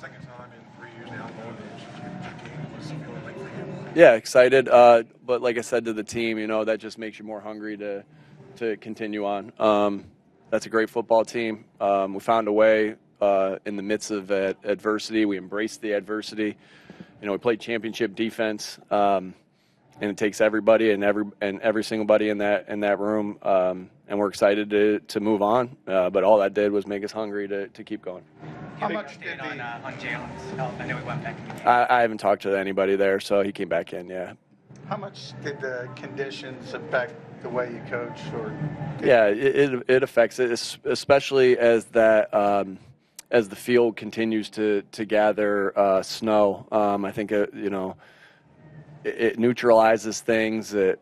Second time in 3 years now going to championship game. What's it feeling like for you? Yeah, excited. But like I said to the team, that just makes you more hungry to continue on. That's a great football team. We found a way in the midst of adversity. We embraced the adversity. We played championship defense, and it takes everybody and every single buddy in that room. And we're excited to move on. But all that did was make us hungry to keep going. How much did on Jaylen's health? I know he went back in the game. I haven't talked to anybody there, so he came back in. Yeah. How much did the conditions affect the way you coach? Yeah, it affects it, especially as the field continues to gather snow. I think it neutralizes things. It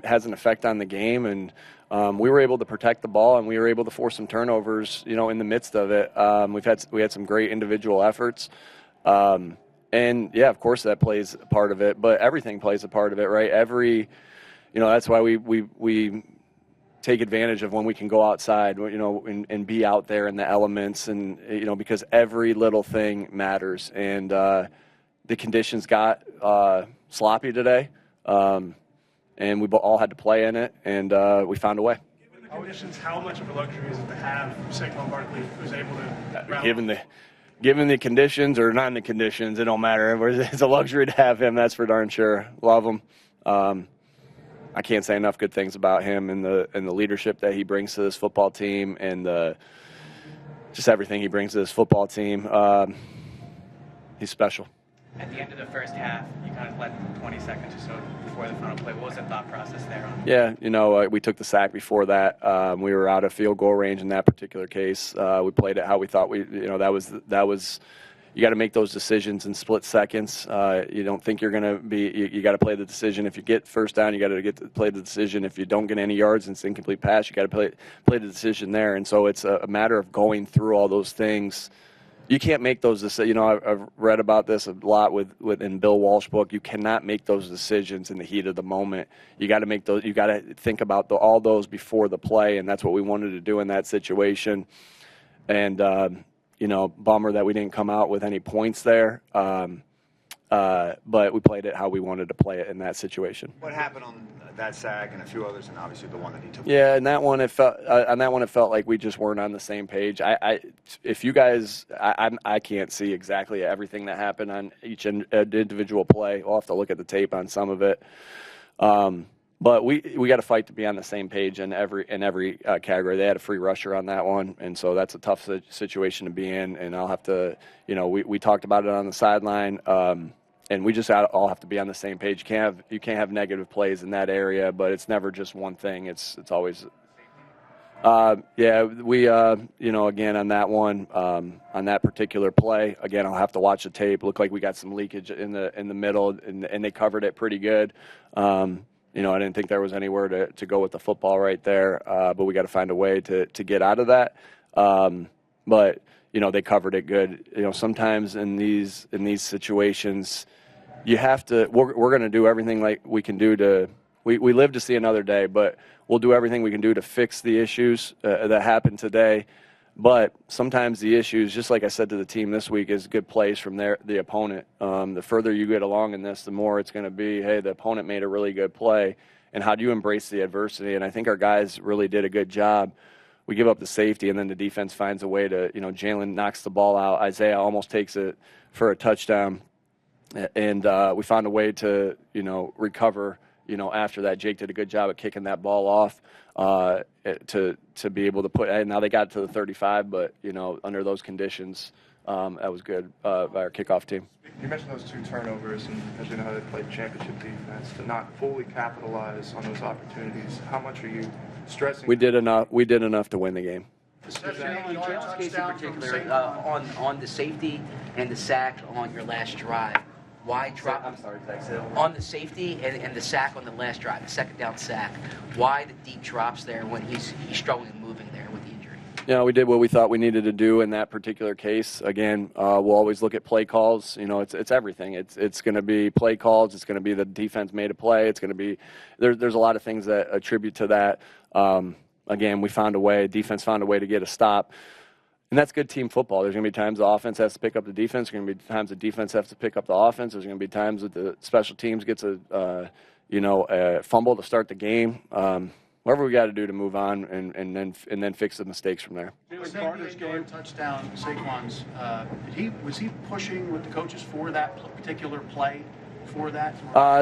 has an effect on the game, and we were able to protect the ball, and we were able to force some turnovers. In the midst of it, we had some great individual efforts. And yeah, of course that plays a part of it, but everything plays a part of it, right? That's why we take advantage of when we can go outside, and be out there in the elements, and because every little thing matters. And the conditions got sloppy today, and we all had to play in it, and we found a way. Given the conditions, how much of a luxury is it to have Saquon Barkley, who's able to Given the conditions or not in the conditions, it don't matter. It's a luxury to have him, that's for darn sure. Love him. I can't say enough good things about him and the leadership that he brings to this football team, and just everything he brings to this football team. He's special. At the end of the first half, you kind of let 20 seconds or so before the final play. What was the thought process there? Yeah, we took the sack before that. We were out of field goal range in that particular case. We played it how we thought that was. You got to make those decisions in split seconds. You don't think you're going to be. You got to play the decision. If you get first down, you got to play the decision. If you don't get any yards and it's an incomplete pass, you got to play the decision there. And so it's a matter of going through all those things. You can't make those decisions. I've read about this a lot in Bill Walsh's book. You cannot make those decisions in the heat of the moment. You got to make those. You got to think about all those before the play, and that's what we wanted to do in that situation. And bummer that we didn't come out with any points there. But we played it how we wanted to play it in that situation. What happened on that sack and a few others, and obviously the one that he took? Yeah, and that one it felt like we just weren't on the same page. If you guys, I can't see exactly everything that happened on each individual play. We'll have to look at the tape on some of it. But we got to fight to be on the same page in every category. They had a free rusher on that one, and so that's a tough situation to be in. And I'll have to, we talked about it on the sideline, and we just all have to be on the same page. You can't have negative plays in that area, but it's never just one thing. It's always. Again on that one, on that particular play, again I'll have to watch the tape. Looked like we got some leakage in the middle, and they covered it pretty good. I didn't think there was anywhere to go with the football right there, but we got to find a way to get out of that. But they covered it good. Sometimes in these situations, you have to. We're going to do everything like we can do to. We live to see another day, but we'll do everything we can do to fix the issues that happened today. But sometimes the issues, just like I said to the team this week, is good plays from the opponent. The further you get along in this, the more it's going to be, hey, the opponent made a really good play, and how do you embrace the adversity? And I think our guys really did a good job. We give up the safety, and then the defense finds a way to, Jaylen knocks the ball out. Isaiah almost takes it for a touchdown, and we found a way to, recover. After that, Jake did a good job of kicking that ball off to be able to put. And now they got to the 35, but under those conditions, that was good by our kickoff team. You mentioned those two turnovers, and as you know how they played championship defense, to not fully capitalize on those opportunities. How much are you stressing? We did enough. We did enough to win the game. In Jaylen's case in particular, on the safety and the sack on your last drive. Why drop? I'm sorry, on the safety and the sack on the last drive, the second down sack. Why the deep drops there when he's struggling moving there with the injury? We did what we thought we needed to do in that particular case. Again, we'll always look at play calls. It's everything. It's going to be play calls. It's going to be the defense made a play. It's going to be there's a lot of things that attribute to that. Again, we found a way. Defense found a way to get a stop. And that's good team football. There's going to be times the offense has to pick up the defense. There's going to be times the defense has to pick up the offense. There's going to be times that the special teams gets a fumble to start the game. Whatever we got to do to move on and then fix the mistakes from there. Jaylen Carter's game touchdown, Saquon's. Was he pushing with the coaches for that particular play? For that?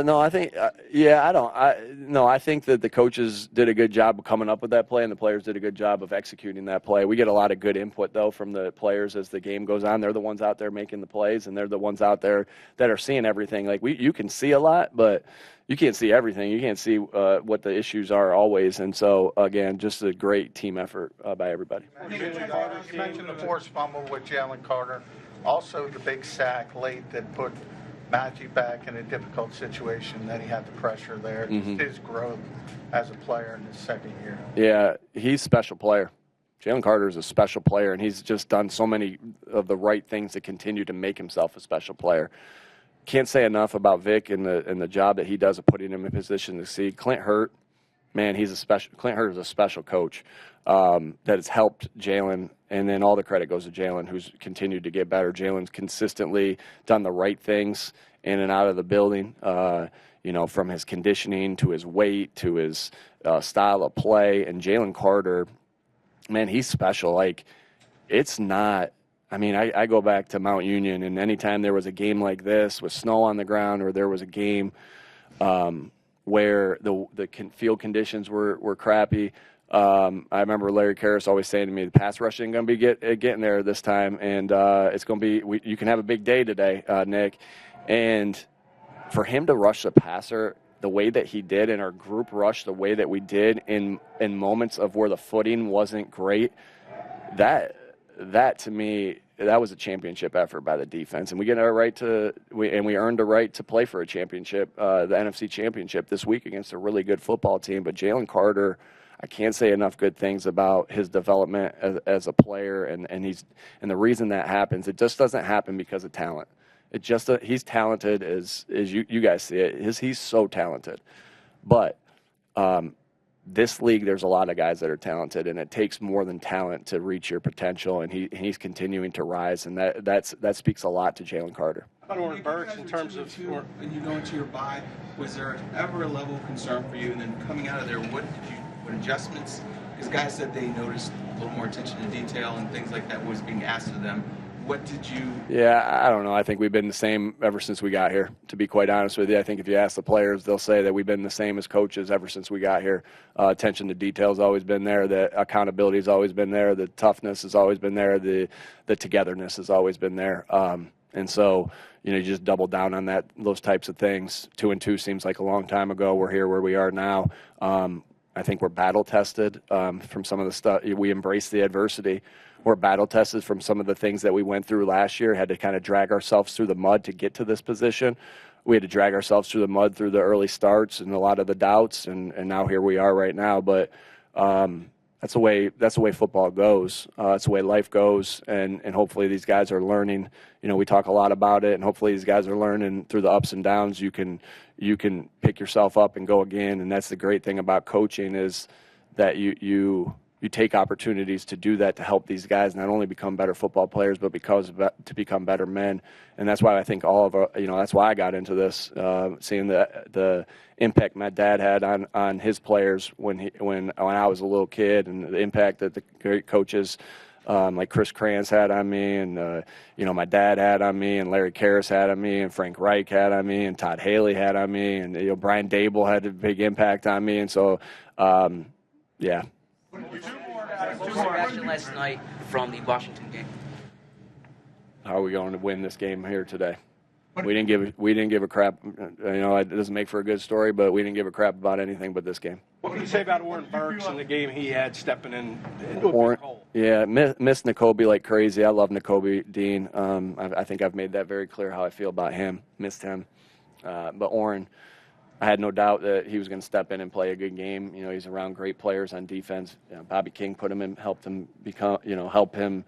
No, I think I think that the coaches did a good job of coming up with that play, and the players did a good job of executing that play. We get a lot of good input though from the players as the game goes on. They're the ones out there making the plays, and they're the ones out there that are seeing everything. Like you can see a lot, but you can't see everything. You can't see what the issues are always. And so again, just a great team effort by everybody. You mentioned the forced fumble with Jaylen Carter, also the big sack late that put Matthew back in a difficult situation. Then he had the pressure there. Mm-hmm. His growth as a player in his second year. Yeah, he's a special player. Jaylen Carter is a special player, and he's just done so many of the right things to continue to make himself a special player. Can't say enough about Vic and the job that he does of putting him in position to succeed. Clint Hurt, man, Clint Hurt is a special coach that has helped Jaylen, and then all the credit goes to Jaylen, who's continued to get better. Jalen's consistently done the right things in and out of the building, from his conditioning to his weight to his style of play. And Jaylen Carter, man, he's special. Like, it's not – I mean, I go back to Mount Union, and anytime there was a game like this with snow on the ground, or there was a game where the field conditions were crappy, I remember Larry Karras always saying to me, the pass rush ain't going to be getting there this time, and it's going to be you can have a big day today, Nick. And for him to rush the passer the way that he did, and our group rush the way that we did in moments of where the footing wasn't great, that to me, that was a championship effort by the defense, and we earned a right to play for a championship, the NFC Championship this week against a really good football team. But Jaylen Carter, I can't say enough good things about his development as a player, and the reason that happens, it just doesn't happen because of talent. It just he's talented as you guys see it. He's so talented, but this league, there's a lot of guys that are talented, and it takes more than talent to reach your potential, and he's continuing to rise, and that speaks a lot to Jaylen Carter. How about Oren Burks in terms of when you go into your bye, was there ever a level of concern for you? And then coming out of there, what adjustments? Because guys said they noticed a little more attention to detail and things like that was being asked of them. What did you? Yeah, I don't know. I think we've been the same ever since we got here, to be quite honest with you. I think if you ask the players, they'll say that we've been the same as coaches ever since we got here. Attention to detail has always been there. The accountability has always been there. The toughness has always been there. The togetherness has always been there. And so, you just double down on those types of things. 2-2 seems like a long time ago. We're here where we are now. I think we're battle-tested from some of the stuff. We embrace the adversity. We're battle-tested from some of the things that we went through last year, had to kind of drag ourselves through the mud to get to this position. We had to drag ourselves through the mud through the early starts and a lot of the doubts, and now here we are right now. But that's the way football goes. That's the way life goes, and hopefully these guys are learning. We talk a lot about it, and hopefully these guys are learning through the ups and downs. You can pick yourself up and go again, and that's the great thing about coaching is that you take opportunities to do that, to help these guys not only become better football players, but to become better men. And that's why I think that's why I got into this, seeing the impact my dad had on his players when I was a little kid, and the impact that the great coaches like Chris Kranz had on me, and my dad had on me, and Larry Karras had on me, and Frank Reich had on me, and Todd Haley had on me, and Brian Dable had a big impact on me. And so, yeah. What was your reaction last night from the Washington game? How are we going to win this game here today? We didn't give a crap. It doesn't make for a good story, but we didn't give a crap about anything but this game. What would you say about Oren Burks and the game he had stepping into a big hole? Yeah, miss Nakobe like crazy. I love Nakobe Dean. I think I've made that very clear how I feel about him. Missed him, but Oren, I had no doubt that he was going to step in and play a good game. He's around great players on defense. Bobby King put him in, helped him help him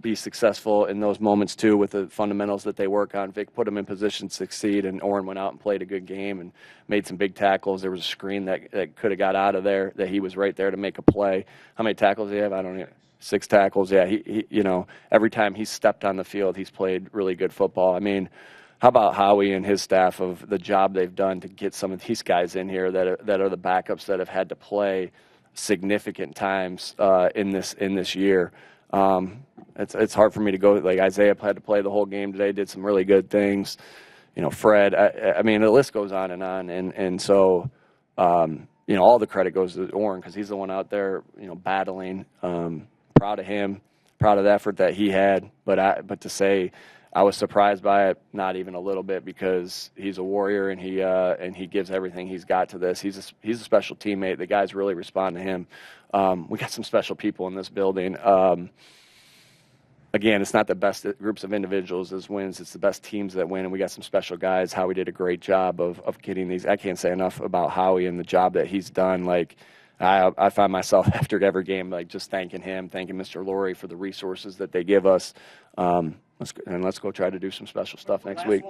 be successful in those moments too, with the fundamentals that they work on. Vic put him in position to succeed, and Oren went out and played a good game and made some big tackles. There was a screen that could have got out of there, that he was right there to make a play. How many tackles did he have? I don't know. 6 tackles. Yeah, he you know, every time he's stepped on the field, he's played really good football. I mean, how about Howie and his staff of the job they've done to get some of these guys in here that are the backups that have had to play significant times in this year. It's hard for me to go. Like Isaiah had to play the whole game today, did some really good things. You know, Fred. I mean, the list goes on, and so you know, all the credit goes to Orrin because he's the one out there, you know, battling. Proud of him, proud of the effort that he had. But to say I was surprised by it, not even a little bit, because he's a warrior and he gives everything he's got to this. He's a special teammate. The guys really respond to him. We got some special people in this building. Again, it's not the best groups of individuals as wins. It's the best teams that win, and we got some special guys. Howie did a great job of getting these. I can't say enough about Howie and the job that he's done. Like, I find myself after every game, like, just thanking him, thanking Mr. Laurie for the resources that they give us. Let's go try to do some special stuff next week.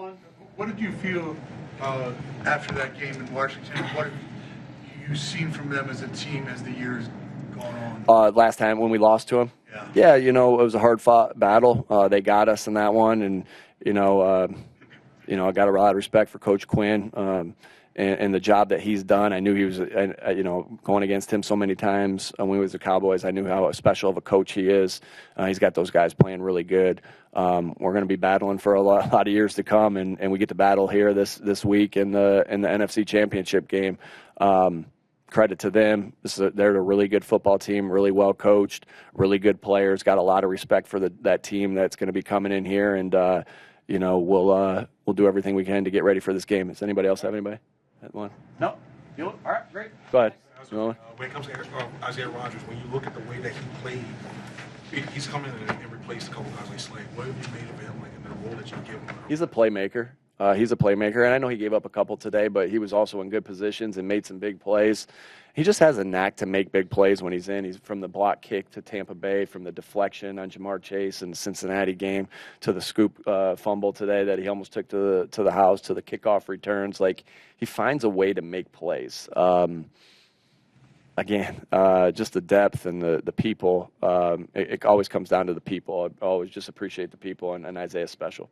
What did you feel after that game in Washington? What have you seen from them as a team as the years gone on? Last time when we lost to them? Yeah, you know, it was a hard-fought battle. They got us in that one, and, I got a lot of respect for Coach Quinn and the job that he's done. I knew he was, going against him so many times when we was the Cowboys. I knew how special of a coach he is. He's got those guys playing really good. We're going to be battling for a lot of years to come, and we get to battle here this week in the NFC Championship game. Credit to them. They're a really good football team, really well coached, really good players. Got a lot of respect for that team that's going to be coming in here, and we'll do everything we can to get ready for this game. Does anybody else have anybody? One? No. All right, great. Go ahead. When it comes to Isaiah Rodgers, when you look at the way that he played, he's come in and replaced a couple guys like Slade. What have you made of him, like in the role that you give him? He's a playmaker. And I know he gave up a couple today, but he was also in good positions and made some big plays. He just has a knack to make big plays when he's in. He's from the block kick to Tampa Bay, from the deflection on Jamar Chase in the Cincinnati game to the scoop fumble today that he almost took to the house, to the kickoff returns. Like, he finds a way to make plays. Again, just the depth and the people. It always comes down to the people. I always just appreciate the people, and Isaiah's special.